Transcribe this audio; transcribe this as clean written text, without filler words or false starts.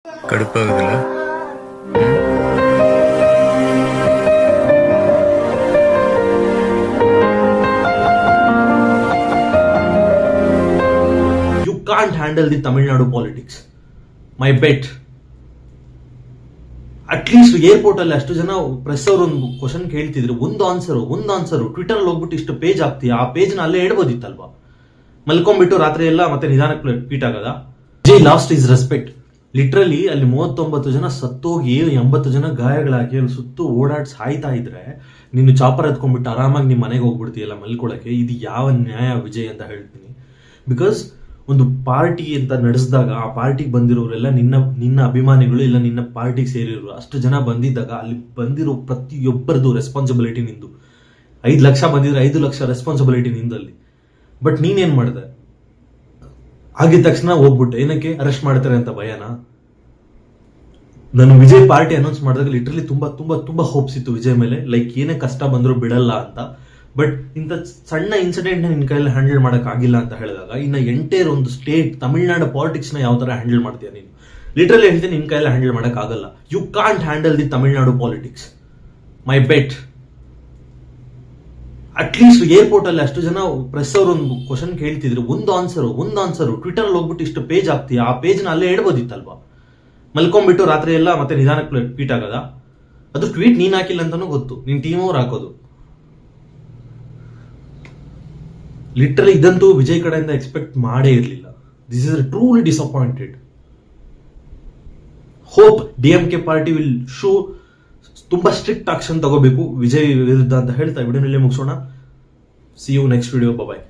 ಕಡುಪಾಗೋದಿಲ್ಲ. You can't handle the Tamil Nadu politics. My bet. At least airport ಅಲ್ಲಿ ಅಷ್ಟು ಜನ press ಅವರು ಒಂದು ಕ್ವಶನ್ ಕೇಳ್ತಿದ್ರು, ಒಂದು ಆನ್ಸರು ಟ್ವಿಟರ್ ಅಲ್ಲಿ ಹೋಗ್ಬಿಟ್ಟು ಇಷ್ಟು ಪೇಜ್ ಆಗ್ತೀಯ, ಆ ಪೇಜ್ ನ ಅಲ್ಲೇ ಹೇಳ್ಬೋದಿತ್ತಲ್ವಾ? ಮಲ್ಕೊಂಡ್ಬಿಟ್ಟು ರಾತ್ರಿ ಎಲ್ಲ ಮತ್ತೆ ನಿಧಾನಕ್ಕೆ ಟ್ವೀಟ್ ಆಗದ. Vijay last is respect. Literally ಅಲ್ಲಿ 39 ಜನ ಸತ್ತೋಗಿ 80 ಜನ ಗಾಯಗಳಾಗಿ ಅಲ್ಲಿ ಸುತ್ತು ಓಡಾಡ್ ಸಾಯ್ತಾ ಇದ್ರೆ ನೀನು ಚಾಪರ್ ಎತ್ಕೊಂಡ್ಬಿಟ್ಟು ಆರಾಮಾಗಿ ನಿಮ್ಮ ಮನೆಗೆ ಹೋಗ್ಬಿಡ್ತೀಯಲ್ಲ ಮಲ್ಕೊಳಕ್ಕೆ. ಇದು ಯಾವ ನ್ಯಾಯ ವಿಜಯ್ ಅಂತ ಹೇಳ್ತೀನಿ. ಬಿಕಾಸ್ ಒಂದು ಪಾರ್ಟಿ ಅಂತ ನಡೆಸಿದಾಗ ಆ ಪಾರ್ಟಿಗೆ ಬಂದಿರೋರೆಲ್ಲ ನಿನ್ನ ಅಭಿಮಾನಿಗಳು, ಇಲ್ಲ ನಿನ್ನ ಪಾರ್ಟಿಗೆ ಸೇರಿರೋರು. ಅಷ್ಟು ಜನ ಬಂದಿದ್ದಾಗ ಅಲ್ಲಿ ಬಂದಿರೋ ಪ್ರತಿಯೊಬ್ಬರದು ರೆಸ್ಪಾನ್ಸಿಬಿಲಿಟಿ ನಿಂದು. 5 ಲಕ್ಷ ಬಂದಿದ್ರೆ 5 ಲಕ್ಷ ರೆಸ್ಪಾನ್ಸಿಬಿಲಿಟಿ ನಿಂದಲ್ಲಿ. ಬಟ್ ನೀನೇನ್ ಮಾಡಿದೆ? ಆಗಿದ ತಕ್ಷಣ ಹೋಗ್ಬಿಟ್ಟೆ. ಏನಕ್ಕೆ ಅರೆಸ್ಟ್ ಮಾಡ್ತಾರೆ ಅಂತ ಭಯನಾ? ನಾನು ವಿಜಯ್ ಪಾರ್ಟಿ ಅನೌನ್ಸ್ ಮಾಡಿದಾಗ ಲಿಟ್ರಲಿ ತುಂಬಾ ತುಂಬಾ ತುಂಬಾ ಹೋಪ್ಸ್ ಇತ್ತು ವಿಜಯ್ ಮೇಲೆ, ಲೈಕ್ ಏನೇ ಕಷ್ಟ ಬಂದ್ರು ಬಿಡಲ್ಲ ಅಂತ. ಬಟ್ ಇಂಥ ಸಣ್ಣ ಇನ್ಸಿಡೆಂಟ್ ನಿನ್ನ ಕೈಯಲ್ಲಿ ಹ್ಯಾಂಡಲ್ ಮಾಡಕ್ ಆಗಿಲ್ಲ ಅಂತ ಹೇಳಿದಾಗ ಇನ್ನ ಎಂಟೈರ್ ಒಂದು ಸ್ಟೇಟ್ ತಮಿಳ್ನಾಡು ಪಾಲಿಟಿಕ್ಸ್ ನ ಯಾವ ತರ ಹ್ಯಾಂಡಲ್ ಮಾಡ್ತೀಯ ನೀನು? ಲಿಟ್ರಲಿ ಹೇಳ್ತೀನಿ, ನಿನ್ನ ಕೈಯಲ್ಲಿ ಹ್ಯಾಂಡಲ್ ಮಾಡಕ್ ಆಗಲ್ಲ. You can't handle the Tamil Nadu politics. My bet. At least airport ಅಲ್ಲಿ ಅಷ್ಟು ಜನ ಪ್ರೆಸ್ ಅವರು ಒಂದು ಕ್ವಶನ್ ಕೇಳ್ತಿದ್ರು, ಒಂದು ಆನ್ಸರು ಟ್ವಿಟರ್ ಅಲ್ಲಿ ಹೋಗ್ಬಿಟ್ಟು ಇಷ್ಟು ಪೇಜ್ ಆಗ್ತೀಯ, ಆ ಪೇಜ್ ನ ಅಲ್ಲೇ ಹೇಳ್ಬೋದಿತ್ತಲ್ವಾ? ಮಲ್ಕೊಂಡ್ಬಿಟ್ಟು ರಾತ್ರಿ ಎಲ್ಲ ಮತ್ತೆ ನಿಧಾನಕ್ಕೆ ಟ್ವೀಟ್ ಆಗದ. ಅದು ಟ್ವೀಟ್ ನೀನ್ ಹಾಕಿಲ್ಲ ಅಂತಾನೂ ಗೊತ್ತು, ನಿನ್ ಟೀಮ್ ಅವ್ರು ಹಾಕೋದು. ಲಿಟ್ರಲಿ ಇದಂತೂ ವಿಜಯ್ ಕಡೆಯಿಂದ ಎಕ್ಸ್ಪೆಕ್ಟ್ ಮಾಡೇ ಇರಲಿಲ್ಲ. This is truly disappointed. Hope DMK party will show ತುಂಬಾ ಸ್ಟ್ರಿಕ್ಟ್ ಆಕ್ಷನ್ ತಗೋಬೇಕು ವಿಜಯ್ ವಿರುದ್ಧ ಅಂತ ಹೇಳ್ತಾ ವಿಡಿಯೋನಲ್ಲಿ ಮುಗಿಸೋಣ. See you next video. Bye.